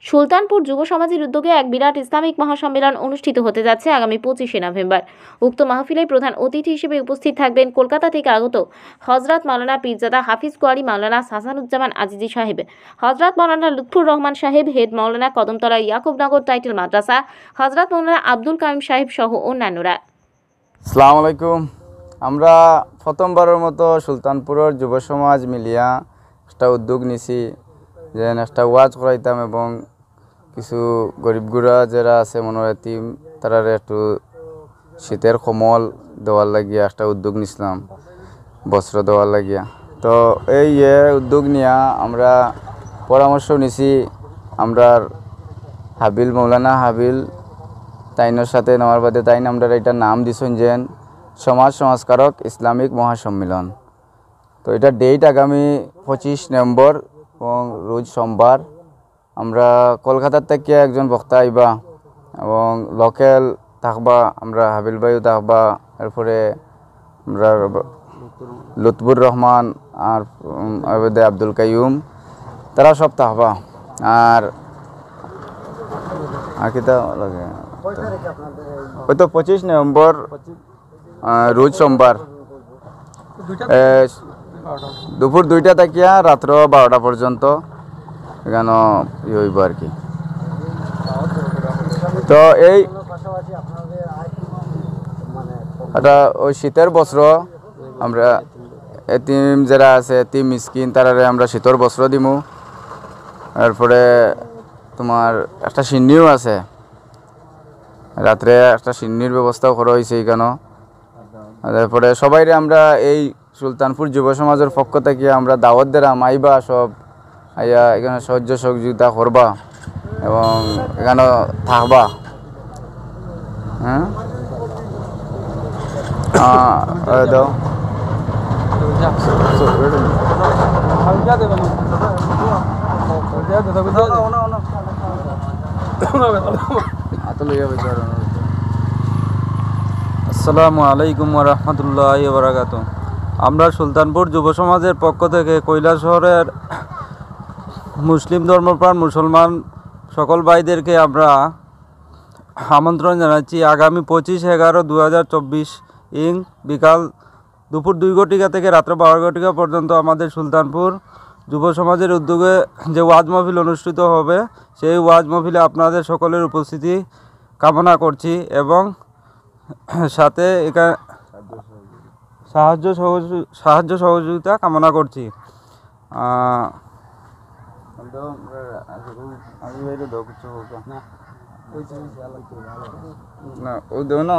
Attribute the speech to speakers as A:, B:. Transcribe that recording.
A: সুলতানপুর যুব সমাজের উদ্যোগে এক বিরাট ইসলামিক মহাসম্মেলন অনুষ্ঠিত হতে যাচ্ছে আগামী 25শে নভেম্বর। উক্ত মাহফিলে প্রধান অতিথি হিসেবে উপস্থিত থাকবেন কলকাতা থেকে আগত হযরত মাওলানা পীরজাদা হাফিজ কোয়ারি মাওলানা হাসানুজ্জামান আজিজি সাহেব, হযরত মাওলানা লুৎফুর রহমান সাহেব, হেড মাওলানা কদমতলা ইয়াকুবনগর টাইটেল মাদ্রাসা, হযরত মাওলানা আব্দুল কাইম সাহেব সহ অন্যান্যরা।
B: আসসালামু আলাইকুম। আমরা প্রথমবারের মতো সুলতানপুরের যুব সমাজ মিলিয়া একটা উদ্যোগ নিছি যে একটা ওয়াজ করাইতাম এবং কিছু গরিবগুড়া যারা আছে মনোরাতিম তারা একটু শীতের কমল দেওয়ার লাগিয়া একটা উদ্যোগ নিছিলাম, বস্ত্র দেওয়ার লাগিয়া। তো এই উদ্যোগ নিয়া আমরা পরামর্শ নিছি আমরা হাবিল মৌলানা হাবিল তাইনের সাথে নেওয়ার বাদে তাইন আমরা এটা নাম দিছেন যে সমাজ সংস্কারক ইসলামিক মহাসম্মেলন। তো এটা ডেট আগামী 25 নভেম্বর এবং রোজ সোমবার। আমরা কলকাতার থেকে একজন বক্তা আইবা এবং লোকাল থাকবা, আমরা হাবিল ভাইও থাকবা, এরপরে আমরা লুৎফুর রহমান আর আব্দুল কাইম তারা সব থাকবা। আর কিতা লাগে ওই তো 25 নভেম্বর রোজ সোমবার দুপুর 2টা থেকে রাত্র 12টা পর্যন্ত এখানে হইব আর কি। তো এই একটা ওই শীতের বস্ত্র আমরা এতিম যারা আছে এতিম মিসকিন তারারে আমরা শীতের বস্ত্র দিমু। এরপরে তোমার একটা সিন্নিও আছে, রাত্রে একটা সিন্নির ব্যবস্থাও করা হয়েছে এখানে। তারপরে সবাইরে আমরা এই সুলতানপুর যুব সমাজের পক্ষ থেকে আমরা দাওয়াত দিলাম আইবা, সব আইয়া এখানে সাহায্য সহযোগিতা করবা এবং এখানে থাকবা। হ্যাঁ দাও
C: আসসালামু আলাইকুম ওয়া রাহমাতুল্লাহি ওয়া বারাকাতুহু। আমরা সুলতানপুর যুব সমাজের পক্ষ থেকে কৈলাসহরের মুসলিম ধর্মপ্রাণ মুসলমান সকল ভাইদেরকে আমরা আমন্ত্রণ জানাচ্ছি আগামী 25/11/2024 বিকাল দুপুর 2 ঘটিকা থেকে রাত্র 12 ঘটিকা পর্যন্ত আমাদের সুলতানপুর যুব সমাজের উদ্যোগে যে ওয়াজ মাহফিল অনুষ্ঠিত হবে সেই ওয়াজ মাহফিলে আপনাদের সকলের উপস্থিতি কামনা করছি এবং সাথে এখানে সাহায্য সহযোগিতা কামনা করছি।
B: না ও দেও না